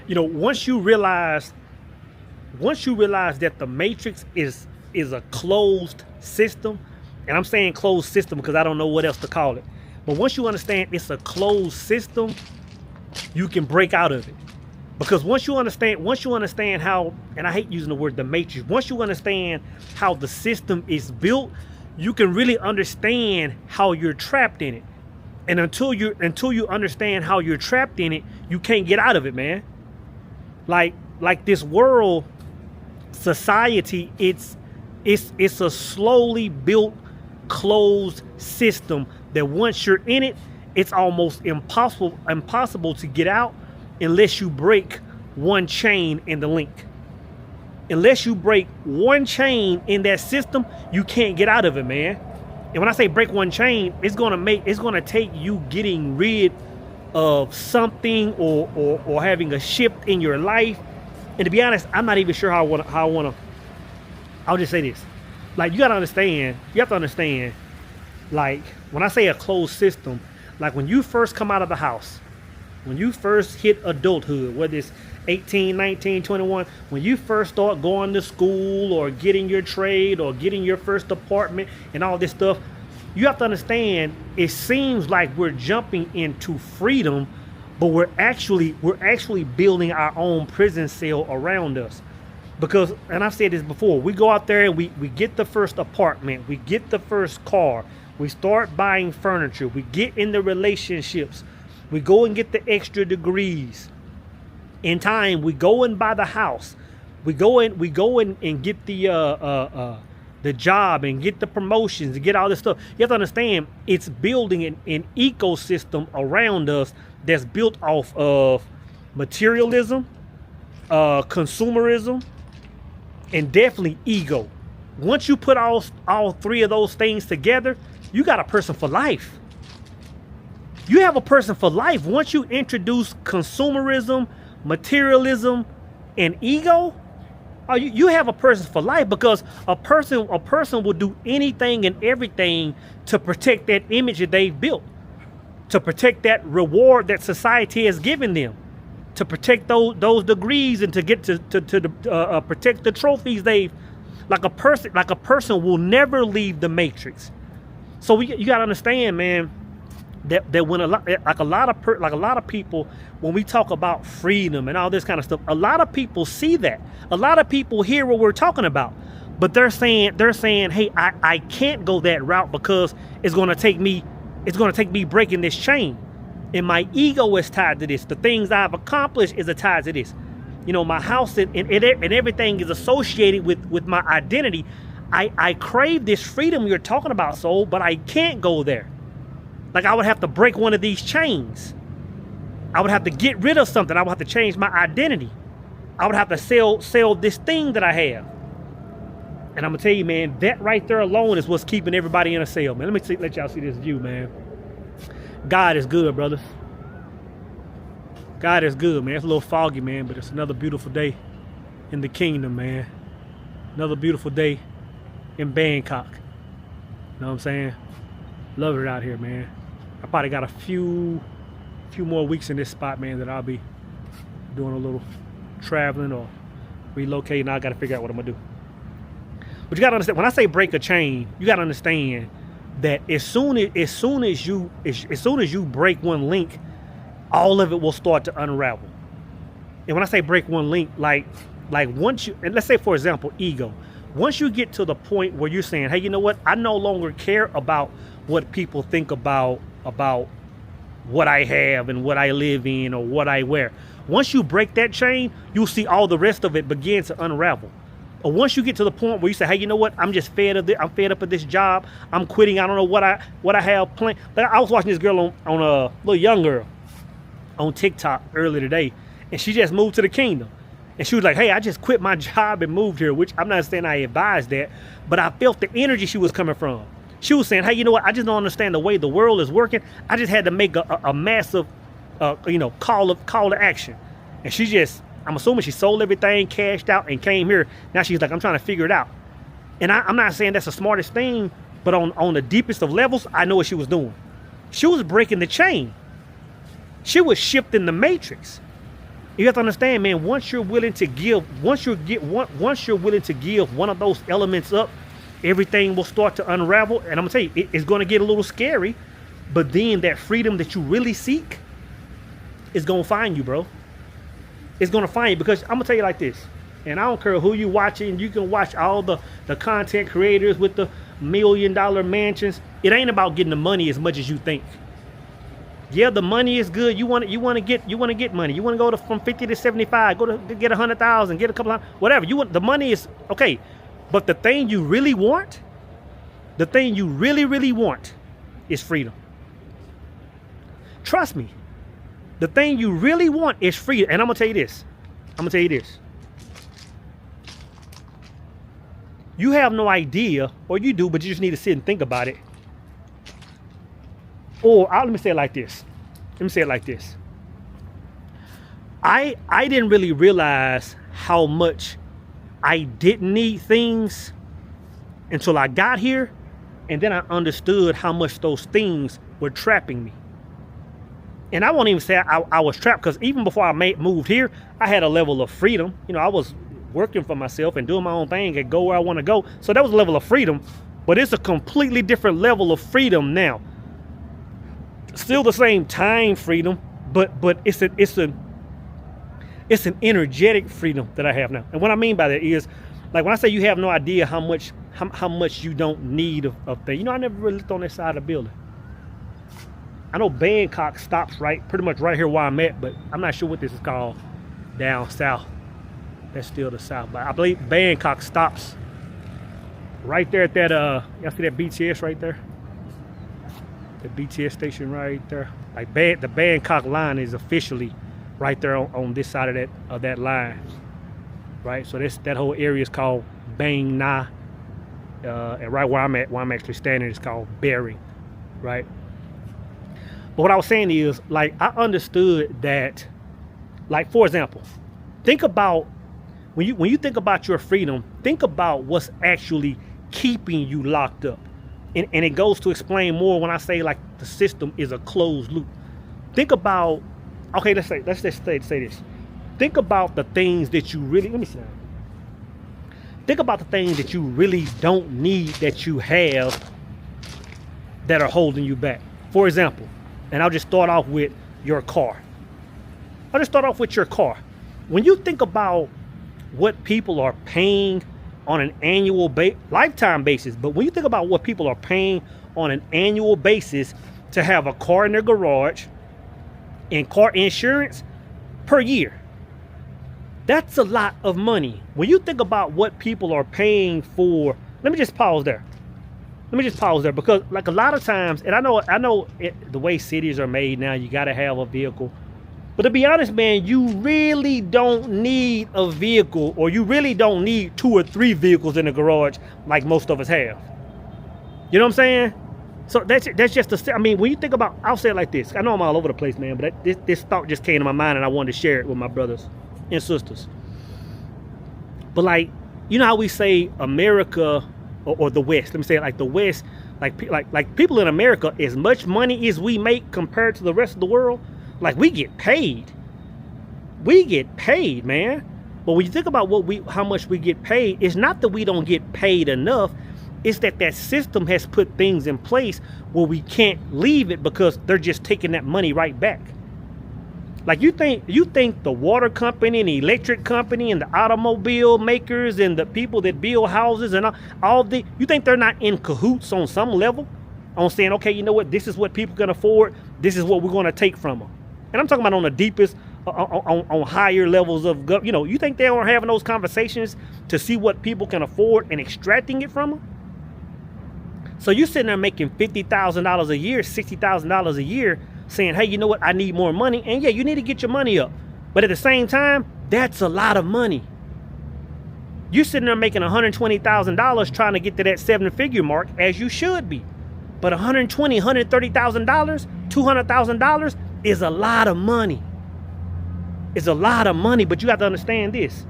once you realize that the matrix is a closed system, and I'm saying closed system because I don't know what else to call it. But once you understand it's a closed system, you can break out of it. Because once you understand how, and I hate using the word the matrix, once you understand how the system is built, you can really understand how you're trapped in it. And until you understand how you're trapped in it, you can't get out of it, man. Like this world, society, it's a slowly built, closed system that once you're in it, it's almost impossible to get out unless you break one chain in the link. Unless you break one chain in that system, you can't get out of it, man. And when I say break one chain, it's gonna take you getting rid of something or having a shift in your life. And to be honest, I'm not even sure how I wanna. I'll just say this. Like, you have to understand, like, when I say a closed system, like when you first come out of the house, when you first hit adulthood, whether it's 18, 19, 21, when you first start going to school or getting your trade or getting your first apartment and all this stuff, you have to understand, it seems like we're jumping into freedom, but we're actually building our own prison cell around us. Because, and I've said this before, we go out there and we get the first apartment, we get the first car, we start buying furniture, we get in the relationships, we go and get the extra degrees. In time, we go and buy the house, we go in and get the job and get the promotions and get all this stuff. You have to understand, it's building an ecosystem around us that's built off of materialism, consumerism, and definitely ego. Once you put all three of those things together, you got a person for life. You have a person for life. Once you introduce consumerism, materialism, and ego, you have a person for life, because a person will do anything and everything to protect that image that they've built, to protect that reward that society has given them, to protect those degrees, and to get to protect the trophies they've. Like a person will never leave the matrix. So you gotta understand, man, that when a lot of people, when we talk about freedom and all this kind of stuff, a lot of people see that. A lot of people hear what we're talking about, but they're saying, hey, I can't go that route because it's gonna take me breaking this chain. And my ego is tied to this. The things I've accomplished is tied to this. My house and everything is associated with my identity. I crave this freedom you're talking about, soul, but I can't go there. Like, I would have to break one of these chains. I would have to get rid of something. I would have to change my identity. I would have to sell this thing that I have. And I'm gonna tell you, man, that right there alone is what's keeping everybody in a cell, man. Let y'all see this view, man. God is good, brothers. God is good, man. It's a little foggy, man, but it's another beautiful day in the kingdom, man. Another beautiful day in Bangkok. You know what I'm saying? Love it out here, man. I probably got a few more weeks in this spot, man, that I'll be doing a little traveling or relocating. I got to figure out what I'm gonna do. But you got to understand, when I say break a chain, you got to understand that as soon as you break one link, all of it will start to unravel. And when I say break one link, like once you, and let's say, for example, ego. Once you get to the point where you're saying, hey, you know what? I no longer care about what people think about what I have and what I live in or what I wear. Once you break that chain, you'll see all the rest of it begin to unravel. Or once you get to the point where you say, hey, you know what? I'm just fed up of this job. I'm quitting. I don't know what I have planned. Like, I was watching this girl on a little young girl on TikTok earlier today, and she just moved to the kingdom. And she was like, hey, I just quit my job and moved here, which I'm not saying I advise that, but I felt the energy she was coming from. She was saying, hey, you know what? I just don't understand the way the world is working. I just had to make a massive, call to action. And she just, I'm assuming she sold everything, cashed out, and came here. Now she's like, I'm trying to figure it out. And I'm not saying that's the smartest thing, but on the deepest of levels, I know what she was doing. She was breaking the chain. She was shifting the matrix. You have to understand, man, once you're willing to give, once you're willing to give one of those elements up, everything will start to unravel. And I'm gonna tell you, it's gonna get a little scary, but then that freedom that you really seek is gonna find you, bro. It's gonna find you, because I'm gonna tell you like this, and I don't care who you watching, you can watch all the content creators with the $1 million mansions. It ain't about getting the money as much as you think. Yeah, the money is good. You want to get money. You want to go from 50 to 75, go to get 100,000, get a couple of, whatever. You want, the money is okay. But the thing you really want, the thing you really want is freedom. Trust me. The thing you really want is freedom. And I'm going to tell you this. You have no idea, or you do, but you just need to sit and think about it. Or let me say it like this. I didn't really realize how much I didn't need things until I got here, and then I understood how much those things were trapping me. And I won't even say I was trapped, because even before I moved here, I had a level of freedom. You know, I was working for myself and doing my own thing and go where I want to go. So that was a level of freedom, but it's a completely different level of freedom now. Still the same time freedom, but it's an energetic freedom that I have now. And what I mean by that is, like when I say you have no idea how much you don't need of things. You know, I never really looked on that side of the building. I know Bangkok stops pretty much right here where I'm at, but I'm not sure what this is called down south. That's still the south, but I believe Bangkok stops right there at that y'all see that BTS right there? The BTS station right there. Like the Bangkok line is officially right there on this side of that line, right? So that whole area is called Bang Na, and right where I'm actually standing is called Bering, right? But what I was saying is, like, I understood that, like, for example, think about when you think about your freedom, think about what's actually keeping you locked up. And it goes to explain more when I say, like, the system is a closed loop. Think about, okay, let's just say this. Think about the things that you really, let me see. Think about the things that you really don't need that you have that are holding you back. For example, and I'll just start off with your car. When you think about what people are paying on an annual lifetime basis, but when you think about what people are paying on an annual basis to have a car in their garage and car insurance per year, that's a lot of money. When you think about what people are paying for, let me just pause there because, like, a lot of times, and I know the way cities are made now, you got to have a vehicle. But to be honest, man, you really don't need a vehicle, or you really don't need 2 or 3 vehicles in the garage like most of us have. You know what I'm saying? So that's just I mean, when you think about, I'll say it like this. I know I'm all over the place, man, but this thought just came to my mind, and I wanted to share it with my brothers and sisters. But, like, you know how we say America or the West? Let me say it like the West, like people in America, as much money as we make compared to the rest of the world, like, we get paid, man. But when you think about how much we get paid, it's not that we don't get paid enough. It's that system has put things in place where we can't leave it because they're just taking that money right back. Like, you think the water company and the electric company and the automobile makers and the people that build houses and you think they're not in cahoots on some level on saying, okay, you know what, this is what people can afford, this is what we're going to take from them. And I'm talking about on the deepest, on higher levels of, you know, you think they are having those conversations to see what people can afford and extracting it from them? So you're sitting there making $50,000 a year, $60,000 a year, saying, hey, you know what, I need more money. And yeah, you need to get your money up. But at the same time, that's a lot of money. You're sitting there making $120,000 trying to get to that 7-figure mark, as you should be. But $120,000, $130,000, $200,000 is a lot of money. It's a lot of money, but you have to understand this.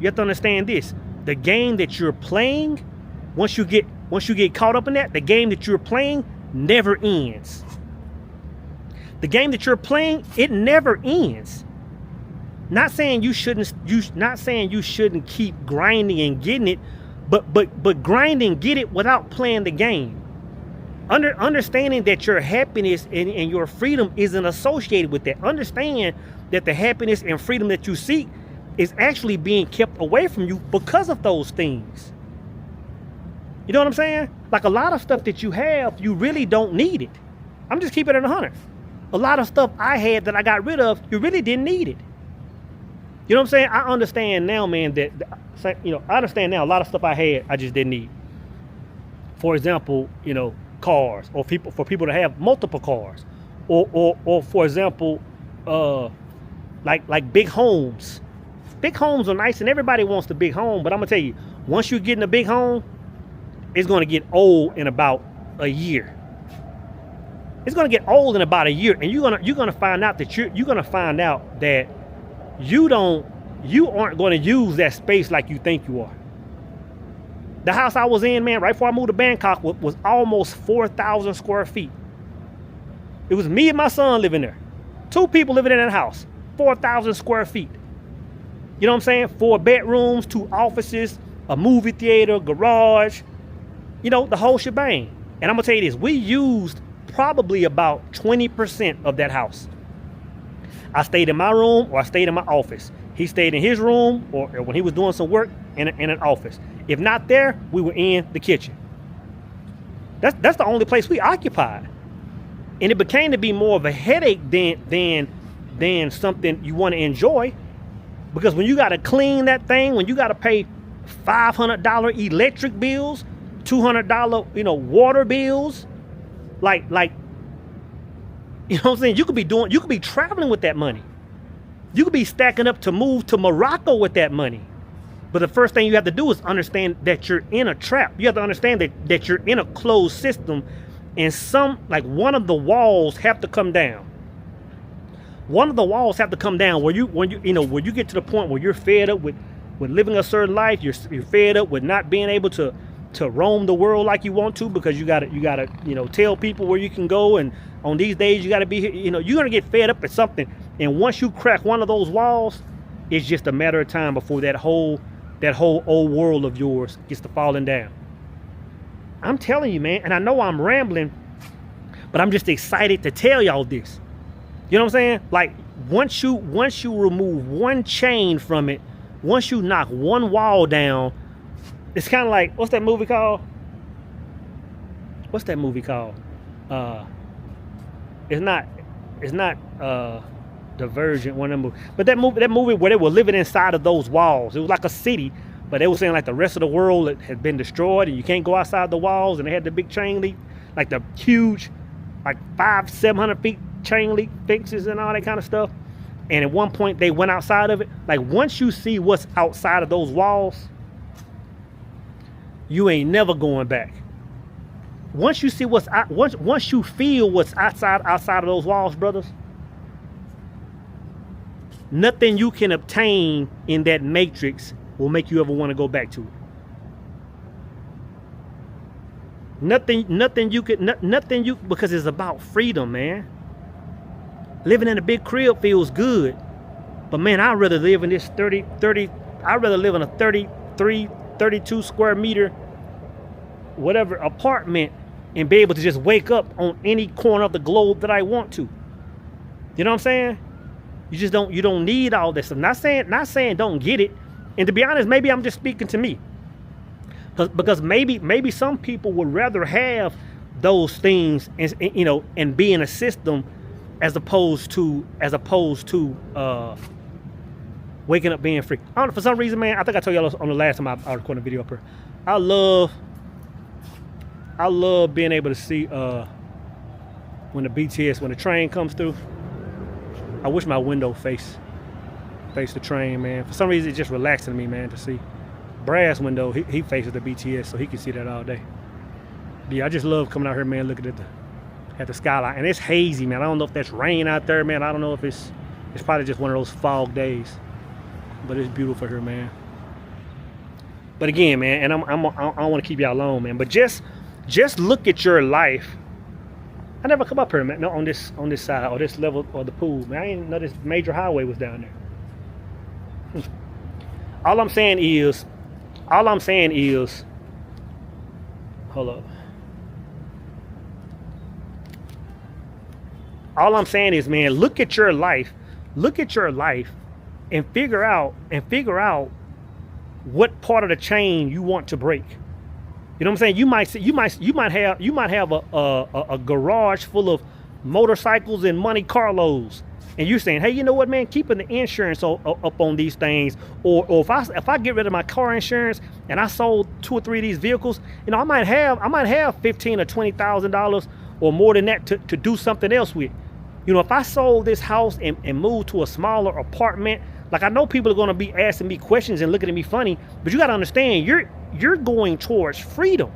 The game that you're playing, once you get caught up in that, the game that you're playing never ends. The game that you're playing, it never ends. Not saying you shouldn't. Not saying you shouldn't keep grinding and getting it, but grind and get it without playing the game. Understanding that your happiness and your freedom isn't associated with that. Understand that the happiness and freedom that you seek is actually being kept away from you because of those things. You know what I'm saying? Like a lot of stuff that you have, you really don't need it. I'm just keeping it 100. A lot of stuff I had that I got rid of, you really didn't need it. You know what I'm saying? I understand now, man, that, I understand now a lot of stuff I had, I just didn't need. For example, cars, or for people to have multiple cars, or for example, like big homes. Big homes are nice and everybody wants the big home, but I'm gonna tell you, once you get in a big home, it's gonna get old in about a year. It's gonna get old in about a year, and you're gonna find out that you aren't gonna use that space like you think you are. The house I was in, man, right before I moved to Bangkok was almost 4,000 square feet. It was me and my son living there. 2 people living in that house, 4,000 square feet. You know what I'm saying? 4 bedrooms, 2 offices, a movie theater, garage, the whole shebang. And I'm gonna tell you this, we used probably about 20% of that house. I stayed in my room or I stayed in my office. He stayed in his room or when he was doing some work in an office. If not there, we were in the kitchen. That's the only place we occupied. And it became to be more of a headache than something you want to enjoy. Because when you got to clean that thing, when you got to pay $500 electric bills, $200, water bills, like, you know what I'm saying? You could be traveling with that money. You could be stacking up to move to Morocco with that money. But the first thing you have to do is understand that you're in a trap. You have to understand that you're in a closed system, and one of the walls have to come down. One of the walls have to come down where you get to the point where you're fed up with living a certain life. You're fed up with not being able to roam the world like you want to, because you gotta tell people where you can go, and on these days you gotta be you're gonna get fed up at something. And once you crack one of those walls, it's just a matter of time before that whole old world of yours gets to falling down. I'm telling you, man, and I know I'm rambling, but I'm just excited to tell y'all this. You know what I'm saying? Like once you remove one chain from it, once you knock one wall down, it's kind of like, what's that movie called? It's not Divergent, one of them movies. But that movie where they were living inside of those walls. It was like a city, but they were saying like the rest of the world had been destroyed and you can't go outside the walls, and they had the big chain link, like the huge, like 500-700 feet chain link fences and all that kind of stuff. And at one point they went outside of it. Like once you see what's outside of those walls, you ain't never going back. Once you see once you feel what's outside of those walls, brothers, nothing you can obtain in that matrix will make you ever want to go back to it. Nothing because it's about freedom, man. Living in a big crib feels good, but man, I'd rather live in this I'd rather live in a 32 square meter whatever apartment and be able to just wake up on any corner of the globe that I want to. You know what I'm saying? You don't need all this. I'm not saying don't get it. And to be honest, maybe I'm just speaking to me. Because maybe some people would rather have those things and be in a system as opposed to waking up being free. I don't know, for some reason, man, I think I told y'all on the last time I recorded a video up here. I love being able to see when the train comes through. I wish my window faced the train, man. For some reason, it's just relaxing me, man, to see. Brass window, he faces the BTS, so he can see that all day. But yeah, I just love coming out here, man, looking at the skyline. And it's hazy, man. I don't know if that's rain out there, man. I don't know if it's probably just one of those fog days. But it's beautiful here, man. But again, man, and I don't want to keep y'all alone, man. But just look at your life. I never come up here, man. No, on this side or this level or the pool, man. I didn't know this major highway was down there. All I'm saying is, hold up. All I'm saying is, man, look at your life and figure out what part of the chain you want to break. You know what I'm saying? You might have a garage full of motorcycles and Monte Carlos, and you're saying, hey, you know what, man, keeping the insurance up on these things, or if I get rid of my car insurance and I sold 2 or 3 of these vehicles, you know, I might have $15,000 or $20,000 or more than that to do something else with. You know, if I sold this house and moved to a smaller apartment, like, I know people are going to be asking me questions and looking at me funny, but you got to understand, you're going towards freedom.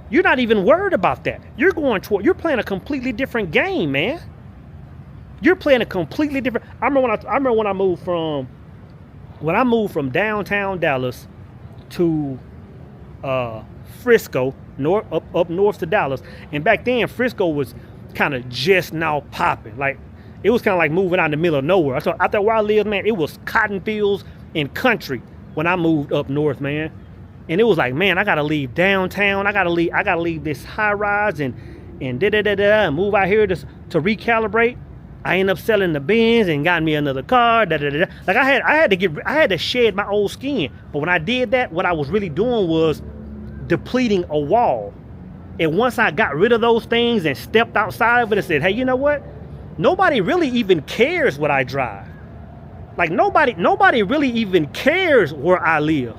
You're not even worried about that. You're playing a completely different game, man. You're playing a completely different. I remember when I moved from downtown Dallas to Frisco, up north to Dallas, and back then Frisco was kind of just now popping. Like, it was kind of like moving out in the middle of nowhere. So out there where I lived, man, it was cotton fields and country when I moved up north, man. And it was like, man, I gotta leave downtown. I gotta leave this high rise and move out here to recalibrate. I ended up selling the Benz and got me another car. Like, I had to shed my old skin. But when I did that, what I was really doing was depleting a wall. And once I got rid of those things and stepped outside of it and said, hey, you know what? Nobody really even cares what I drive. Like, nobody really even cares where I live.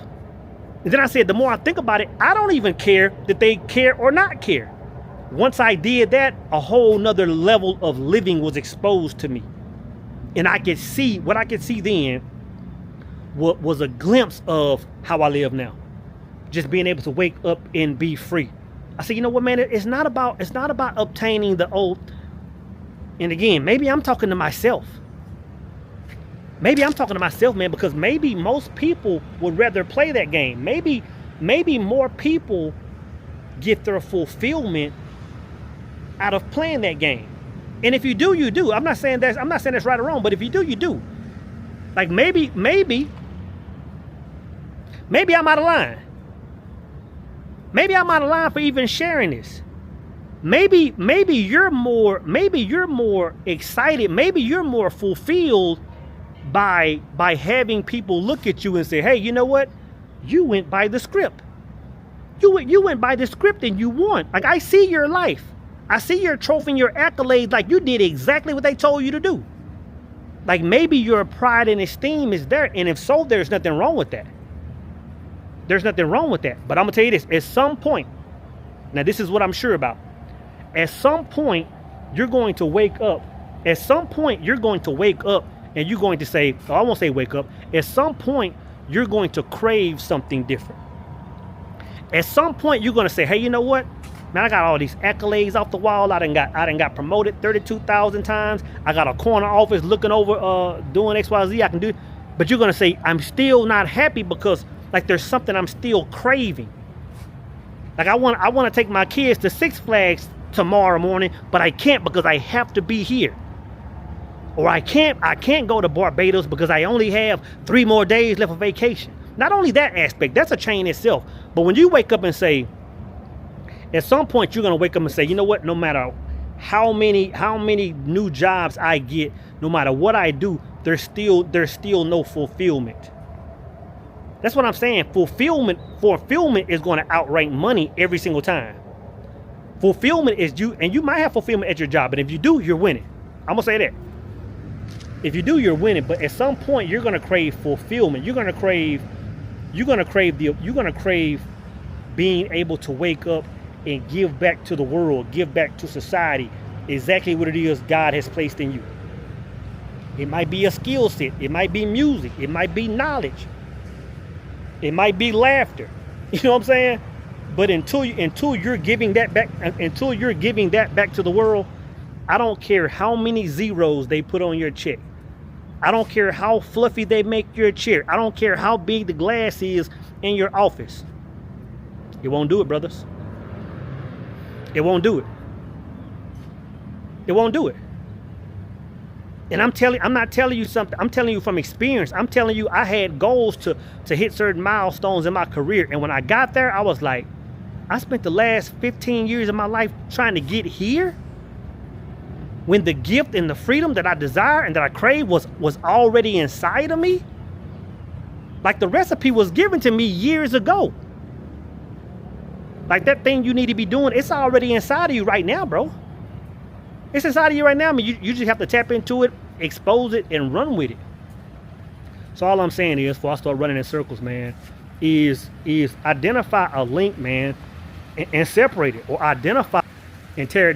And then I said, the more I think about it, I don't even care that they care or not care. Once I did that, a whole nother level of living was exposed to me. And I could see, what I could see then was a glimpse of how I live now. Just being able to wake up and be free. I said, you know what, man, it's not about obtaining the old. And again, maybe I'm talking to myself. Maybe I'm talking to myself, man, because maybe most people would rather play that game. Maybe more people get their fulfillment out of playing that game. And if you do, you do. I'm not saying that's right or wrong, but if you do, you do. Like, maybe I'm out of line. Maybe I'm out of line for even sharing this. Maybe you're more excited. Maybe you're more fulfilled by having people look at you and say, hey, you know what? You went by the script. You went by the script and you won. Like, I see your life. I see your trophy and your accolades. Like, you did exactly what they told you to do. Like, maybe your pride and esteem is there. And if so, there's nothing wrong with that. There's nothing wrong with that. But I'm going to tell you this. At some point, now this is what I'm sure about. At some point, you're going to wake up. At some point, you're going to wake up and you're going to say, oh, I won't say wake up. At some point, you're going to crave something different. At some point, you're going to say, hey, you know what? Man, I got all these accolades off the wall. I done got promoted 32,000 times. I got a corner office looking over doing XYZ. I can do it. But you're going to say, I'm still not happy because, like, there's something I'm still craving. Like, I want to take my kids to Six Flags tomorrow morning, but I can't because I have to be here. Or I can't go to Barbados because I only have 3 more days left of vacation. Not only that aspect, that's a chain itself. But when you wake up and say, at some point you're gonna wake up and say, you know what, no matter how many new jobs I get, no matter what I do, there's still no fulfillment. That's what I'm saying. Fulfillment is going to outrank money every single time. Fulfillment is you might have fulfillment at your job, but if you do, you're winning. I'm gonna say that. If you do, you're winning. But at some point, you're gonna crave fulfillment. You're gonna crave being able to wake up and give back to the world, give back to society, exactly what it is God has placed in you. It might be a skill set. It might be music. It might be knowledge. It might be laughter. You know what I'm saying? But until you're giving that back to the world, I don't care how many zeros they put on your check. I don't care how fluffy they make your chair. I don't care how big the glass is in your office. It won't do it, brothers. It won't do it. It won't do it. And I'm not telling you something. I'm telling you from experience. I'm telling you I had goals to hit certain milestones in my career. And when I got there, I was like, I spent the last 15 years of my life trying to get here, when the gift and the freedom that I desire and that I crave was already inside of me. Like the recipe was given to me years ago. Like that thing you need to be doing, it's already inside of you right now, bro. It's inside of you right now. I mean, you just have to tap into it, expose it, and run with it. So all I'm saying is, before I start running in circles, man, is identify a link, man, and separate it, or identify and tear it